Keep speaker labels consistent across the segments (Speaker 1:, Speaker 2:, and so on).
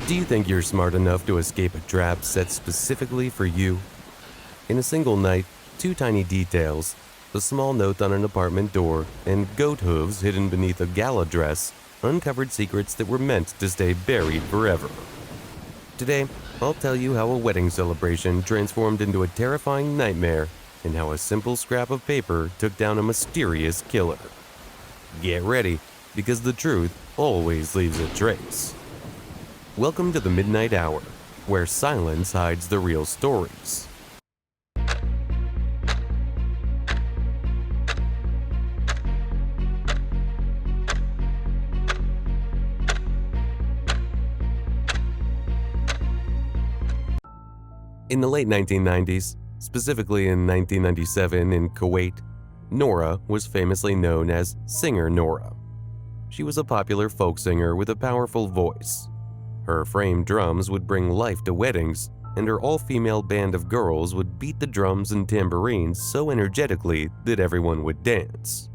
Speaker 1: Do you think you're smart enough to escape a trap set specifically for you? In a single night, two tiny details, a small note on an apartment door, and goat hooves hidden beneath a gala dress uncovered secrets that were meant to stay buried forever. Today, I'll tell you how a wedding celebration transformed into a terrifying nightmare and how a simple scrap of paper took down a mysterious killer. Get ready, because the truth always leaves a trace. Welcome to the Midnight Hour, where silence hides the real stories. In the late 1990s, specifically in 1997 in Kuwait, Nora was famously known as Singer Nora. She was a popular folk singer with a powerful voice. Her framed drums would bring life to weddings, and her all-female band of girls would beat the drums and tambourines so energetically that everyone would dance.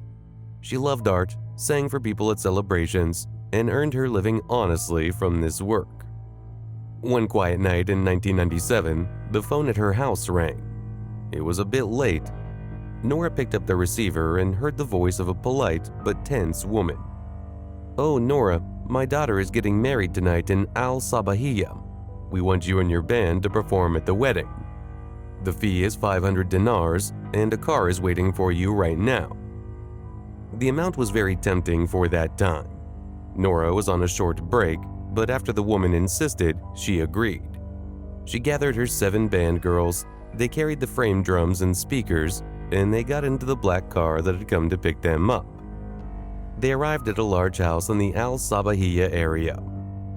Speaker 1: She loved art, sang for people at celebrations, and earned her living honestly from this work. One quiet night in 1997, the phone at her house rang. It was a bit late. Nora picked up the receiver and heard the voice of a polite but tense woman. "Oh, Nora, my daughter is getting married tonight in 𝐿-𝐫𝐫𝐸. We want you and your band to perform at the wedding. The fee is 500 dinars, and a car is waiting for you right now." The amount was very tempting for that time. Nora was on a short break, but after the woman insisted, she agreed. She gathered her 7 band girls, they carried the frame drums and speakers, and they got into the black car that had come to pick them up. They arrived at a large house in the 𝐿-𝐫𝐫𝐸 area.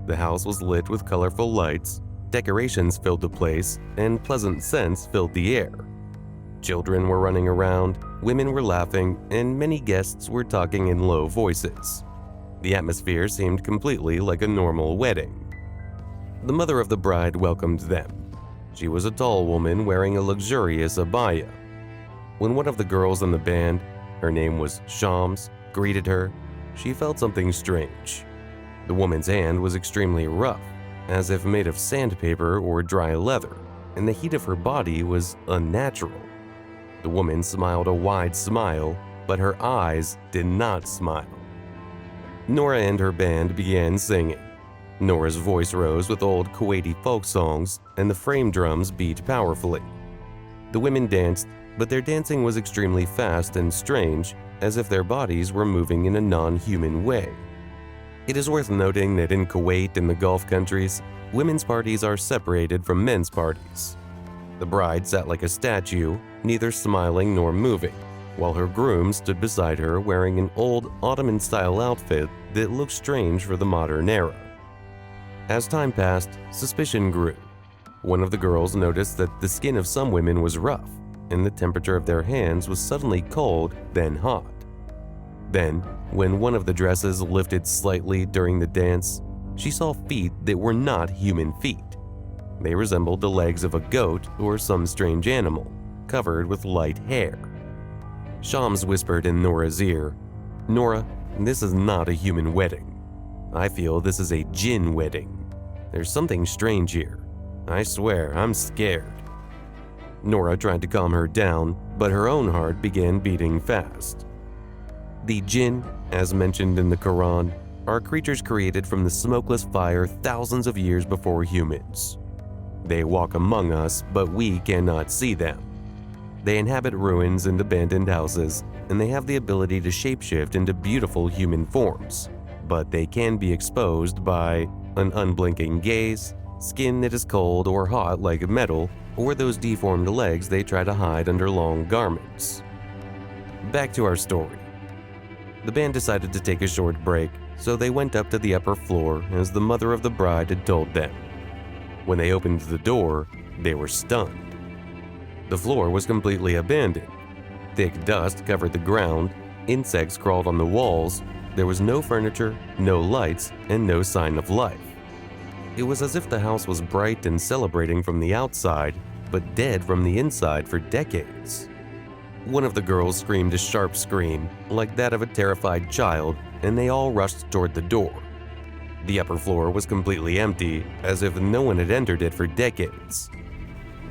Speaker 1: The house was lit with colorful lights, decorations filled the place, and pleasant scents filled the air. Children were running around, women were laughing, and many guests were talking in low voices. The atmosphere seemed completely like a normal wedding. The mother of the bride welcomed them. She was a tall woman wearing a luxurious abaya. When one of the girls in the band, her name was Shams, greeted her, she felt something strange. The woman's hand was extremely rough, as if made of sandpaper or dry leather, and the heat of her body was unnatural. The woman smiled a wide smile, but her eyes did not smile. Nora and her band began singing. Nora's voice rose with old Kuwaiti folk songs, and the frame drums beat powerfully. The women danced, but their dancing was extremely fast and strange, as if their bodies were moving in a non-human way. It is worth noting that in Kuwait and the Gulf countries, women's parties are separated from men's parties. The bride sat like a statue, neither smiling nor moving, while her groom stood beside her wearing an old Ottoman-style outfit that looked strange for the modern era. As time passed, suspicion grew. One of the girls noticed that the skin of some women was rough, and the temperature of their hands was suddenly cold, then hot. Then, when one of the dresses lifted slightly during the dance, she saw feet that were not human feet. They resembled the legs of a goat or some strange animal, covered with light hair. Shams whispered in Nora's ear, "Nora, this is not a human wedding. I feel this is a jinn wedding. There's something strange here. I swear, I'm scared." Nora tried to calm her down, but her own heart began beating fast. The jinn, as mentioned in the Quran, are creatures created from the smokeless fire thousands of years before humans. They walk among us, but we cannot see them. They inhabit ruins and abandoned houses, and they have the ability to shapeshift into beautiful human forms, but they can be exposed by an unblinking gaze, skin that is cold or hot like metal, or those deformed legs they try to hide under long garments. Back to our story. The band decided to take a short break, so they went up to the upper floor as the mother of the bride had told them. When they opened the door, they were stunned. The floor was completely abandoned. Thick dust covered the ground, insects crawled on the walls, there was no furniture, no lights, and no sign of life. It was as if the house was bright and celebrating from the outside, but dead from the inside for decades. One of the girls screamed a sharp scream, like that of a terrified child, and they all rushed toward the door. The upper floor was completely empty, as if no one had entered it for decades.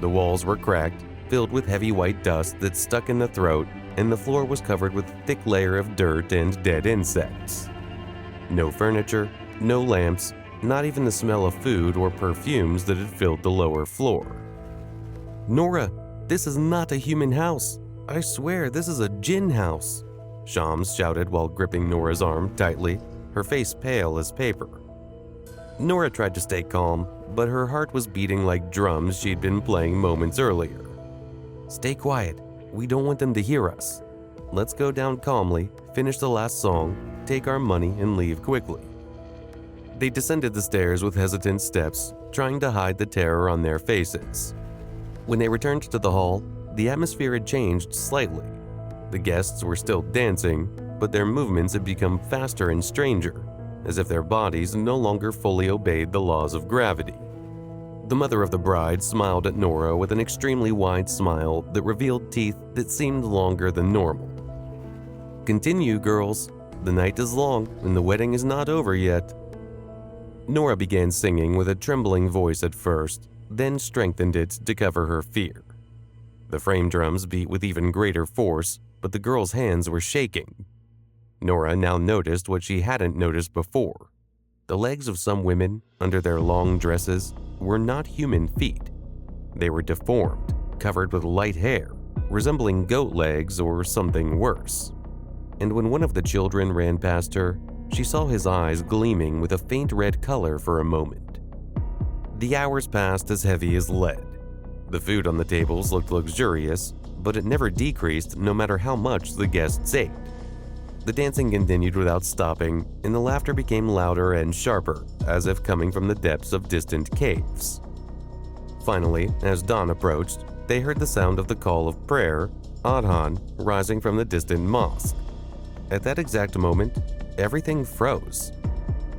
Speaker 1: The walls were cracked, filled with heavy white dust that stuck in the throat, and the floor was covered with a thick layer of dirt and dead insects. No furniture, no lamps, not even the smell of food or perfumes that had filled the lower floor. "Nora, this is not a human house. I swear this is a djinn house," Shams shouted while gripping Nora's arm tightly, her face pale as paper. Nora tried to stay calm, but her heart was beating like drums she'd been playing moments earlier. "Stay quiet. We don't want them to hear us. Let's go down calmly, finish the last song, take our money, and leave quickly." They descended the stairs with hesitant steps, trying to hide the terror on their faces. When they returned to the hall, the atmosphere had changed slightly. The guests were still dancing, but their movements had become faster and stranger, as if their bodies no longer fully obeyed the laws of gravity. The mother of the bride smiled at Nora with an extremely wide smile that revealed teeth that seemed longer than normal. "Continue, girls. The night is long and the wedding is not over yet." Nora began singing with a trembling voice at first, then strengthened it to cover her fear. The frame drums beat with even greater force, but the girls' hands were shaking. Nora now noticed what she hadn't noticed before. The legs of some women, under their long dresses, were not human feet. They were deformed, covered with light hair, resembling goat legs or something worse. And when one of the children ran past her, she saw his eyes gleaming with a faint red color for a moment. The hours passed as heavy as lead. The food on the tables looked luxurious, but it never decreased no matter how much the guests ate. The dancing continued without stopping, and the laughter became louder and sharper, as if coming from the depths of distant caves. Finally, as dawn approached, they heard the sound of the call of prayer, Adhan, rising from the distant mosque. At that exact moment, everything froze.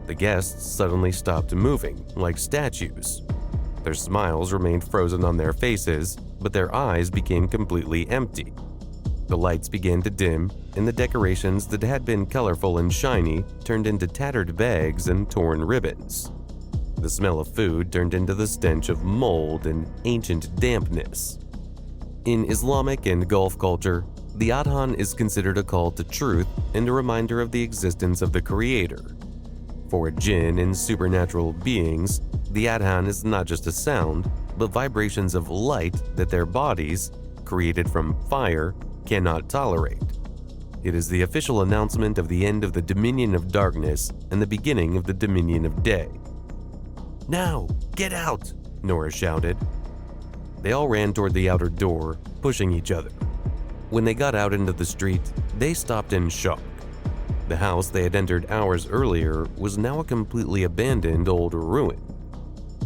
Speaker 1: The guests suddenly stopped moving, like statues. Their smiles remained frozen on their faces, but their eyes became completely empty. The lights began to dim, and the decorations that had been colorful and shiny turned into tattered bags and torn ribbons. The smell of food turned into the stench of mold and ancient dampness. In Islamic and Gulf culture, the Adhan is considered a call to truth and a reminder of the existence of the Creator. For jinn and supernatural beings, the Adhan is not just a sound, but vibrations of light that their bodies, created from fire, cannot tolerate. It is the official announcement of the end of the dominion of darkness and the beginning of the dominion of day. "Now, get out!" Nora shouted. They all ran toward the outer door, pushing each other. When they got out into the street, they stopped in shock. The house they had entered hours earlier was now a completely abandoned old ruin.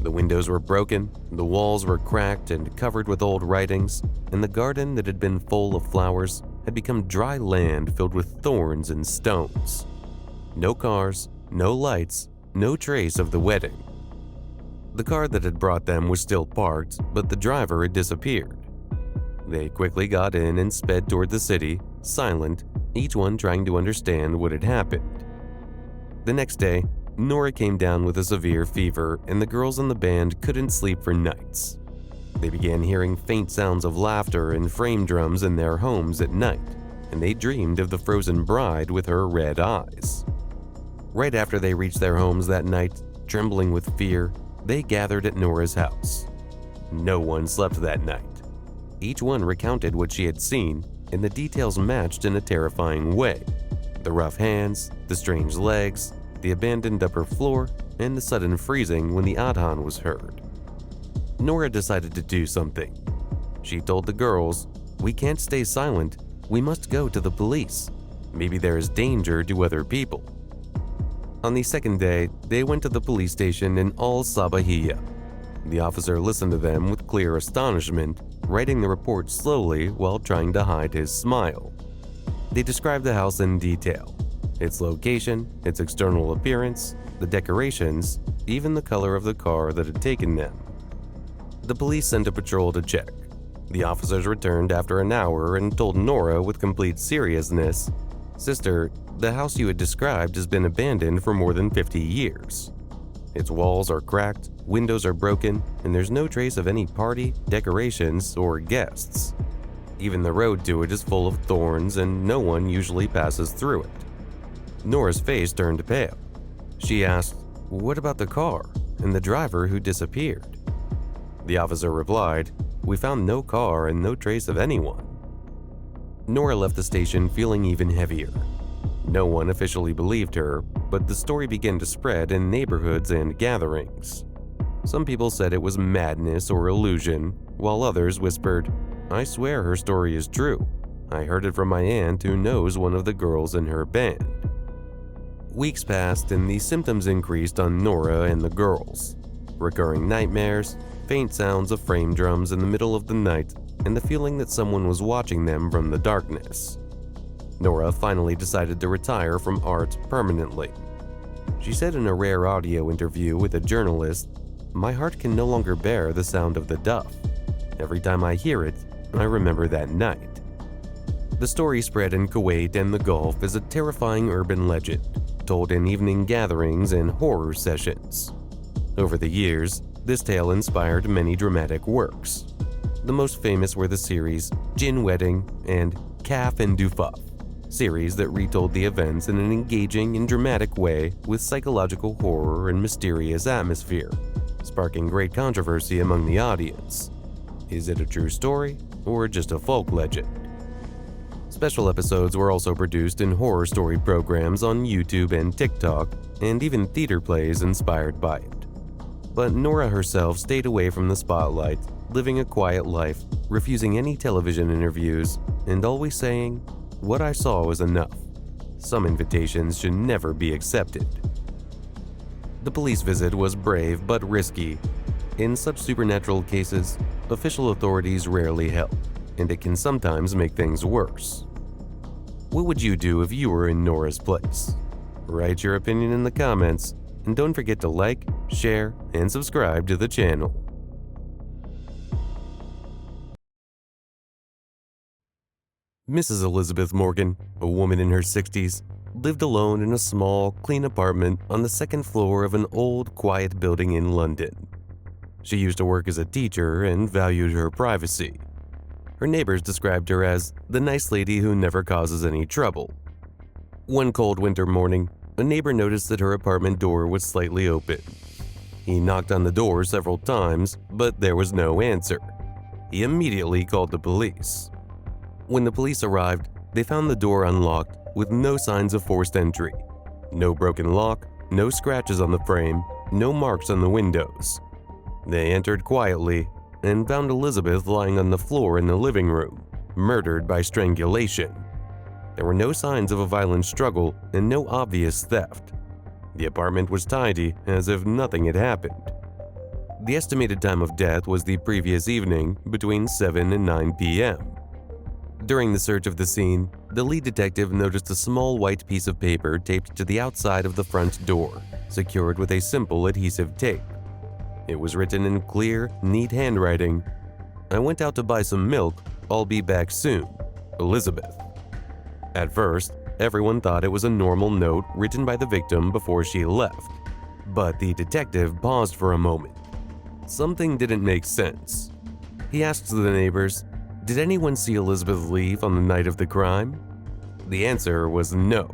Speaker 1: The windows were broken, the walls were cracked and covered with old writings, and the garden that had been full of flowers had become dry land filled with thorns and stones. No cars, no lights, no trace of the wedding. The car that had brought them was still parked, but the driver had disappeared. They quickly got in and sped toward the city, silent, each one trying to understand what had happened. The next day, Nora came down with a severe fever, and the girls in the band couldn't sleep for nights. They began hearing faint sounds of laughter and frame drums in their homes at night, and they dreamed of the frozen bride with her red eyes. Right after they reached their homes that night, trembling with fear, they gathered at Nora's house. No one slept that night. Each one recounted what she had seen, and the details matched in a terrifying way. The rough hands, the strange legs, the abandoned upper floor, and the sudden freezing when the Adhan was heard. Nora decided to do something. She told the girls, "We can't stay silent. We must go to the police. Maybe there is danger to other people." On the second day, they went to the police station in 𝐿-𝐫𝐫𝐸. The officer listened to them with clear astonishment, writing the report slowly while trying to hide his smile. They described the house in detail. Its location, its external appearance, the decorations, even the color of the car that had taken them. The police sent a patrol to check. The officers returned after an hour and told Nora with complete seriousness, "Sister, the house you had described has been abandoned for more than 50 years. Its walls are cracked, windows are broken, and there's no trace of any party, decorations, or guests. Even the road to it is full of thorns and no one usually passes through it. Nora's face turned pale. She asked, "What about the car and the driver who disappeared?" The officer replied, "We found no car and no trace of anyone." Nora left the station feeling even heavier. No one officially believed her, but the story began to spread in neighborhoods and gatherings. Some people said it was madness or illusion, while others whispered, "I swear her story is true. I heard it from my aunt who knows one of the girls in her band." Weeks passed and the symptoms increased on Nora and the girls. Recurring nightmares, faint sounds of frame drums in the middle of the night, and the feeling that someone was watching them from the darkness. Nora finally decided to retire from art permanently. She said in a rare audio interview with a journalist, "My heart can no longer bear the sound of the duff. Every time I hear it, I remember that night." The story spread in Kuwait and the Gulf as a terrifying urban legend, told in evening gatherings and horror sessions. Over the years, this tale inspired many dramatic works. The most famous were the series 𝐬𝐮𝐬𝐜𝐫𝐬 Wedding and 𝐾𝐴F and 𝐷𝐿𝐵, series that retold the events in an engaging and dramatic way with psychological horror and mysterious atmosphere, sparking great controversy among the audience. Is it a true story or just a folk legend? Special episodes were also produced in horror story programs on YouTube and TikTok, and even theater plays inspired by it. But Nora herself stayed away from the spotlight, living a quiet life, refusing any television interviews, and always saying, "What I saw was enough. Some invitations should never be accepted." The police visit was brave but risky. In such supernatural cases, official authorities rarely help, and it can sometimes make things worse. What would you do if you were in Nora's place? Write your opinion in the comments, and don't forget to like, share, and subscribe to the channel. Mrs. Elizabeth Morgan, a woman in her 60s, lived alone in a small, clean apartment on the second floor of an old, quiet building in London. She used to work as a teacher and valued her privacy. Her neighbors described her as the nice lady who never causes any trouble. One cold winter morning, a neighbor noticed that her apartment door was slightly open. He knocked on the door several times, but there was no answer. He immediately called the police. When the police arrived, they found the door unlocked with no signs of forced entry. No broken lock, no scratches on the frame, no marks on the windows. They entered quietly and found Elizabeth lying on the floor in the living room, murdered by strangulation. There were no signs of a violent struggle and no obvious theft. The apartment was tidy, as if nothing had happened. The estimated time of death was the previous evening, between 7 and 9 p.m. During the search of the scene, the lead detective noticed a small white piece of paper taped to the outside of the front door, secured with a simple adhesive tape. It was written in clear, neat handwriting. "I went out to buy some milk. I'll be back soon. Elizabeth." At first, everyone thought it was a normal note written by the victim before she left. But the detective paused for a moment. Something didn't make sense. He asked the neighbors, "Did anyone see Elizabeth leave on the night of the crime?" The answer was no.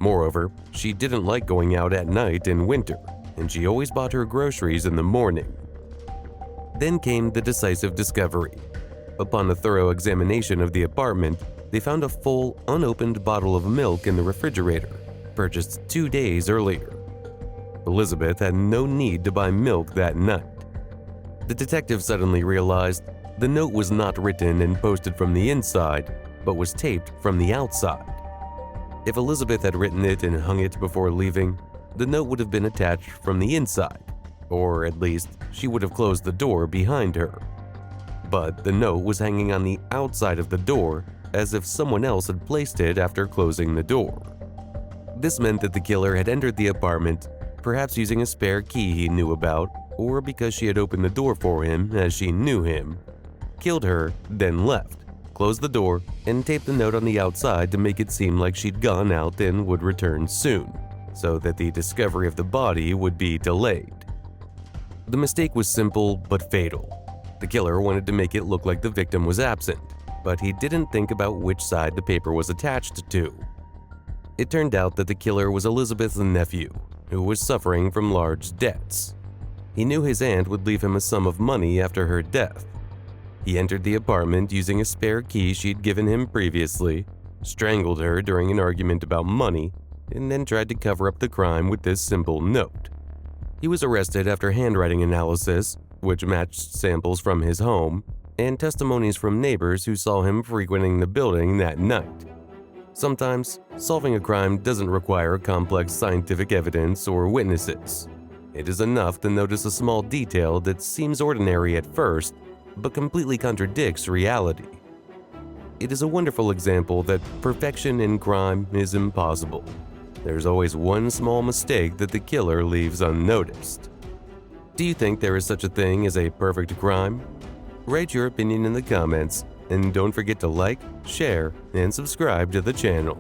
Speaker 1: Moreover, she didn't like going out at night in winter, and she always bought her groceries in the morning. Then came the decisive discovery. Upon a thorough examination of the apartment, they found a full, unopened bottle of milk in the refrigerator, purchased 2 days earlier. Elizabeth had no need to buy milk that night. The detective suddenly realized the note was not written and posted from the inside, but was taped from the outside. If Elizabeth had written it and hung it before leaving, the note would have been attached from the inside, or at least she would have closed the door behind her. But the note was hanging on the outside of the door, as if someone else had placed it after closing the door. This meant that the killer had entered the apartment, perhaps using a spare key he knew about, or because she had opened the door for him as she knew him, killed her, then left, closed the door, and taped the note on the outside to make it seem like she'd gone out and would return soon, so that the discovery of the body would be delayed. The mistake was simple but fatal. The killer wanted to make it look like the victim was absent, but he didn't think about which side the paper was attached to. It turned out that the killer was Elizabeth's nephew, who was suffering from large debts. He knew his aunt would leave him a sum of money after her death. He entered the apartment using a spare key she'd given him previously, strangled her during an argument about money, and then tried to cover up the crime with this simple note. He was arrested after handwriting analysis, which matched samples from his home, and testimonies from neighbors who saw him frequenting the building that night. Sometimes, solving a crime doesn't require complex scientific evidence or witnesses. It is enough to notice a small detail that seems ordinary at first, but completely contradicts reality. It is a wonderful example that perfection in crime is impossible. There's always one small mistake that the killer leaves unnoticed. Do you think there is such a thing as a perfect crime? Write your opinion in the comments, and don't forget to like, share, and subscribe to the channel.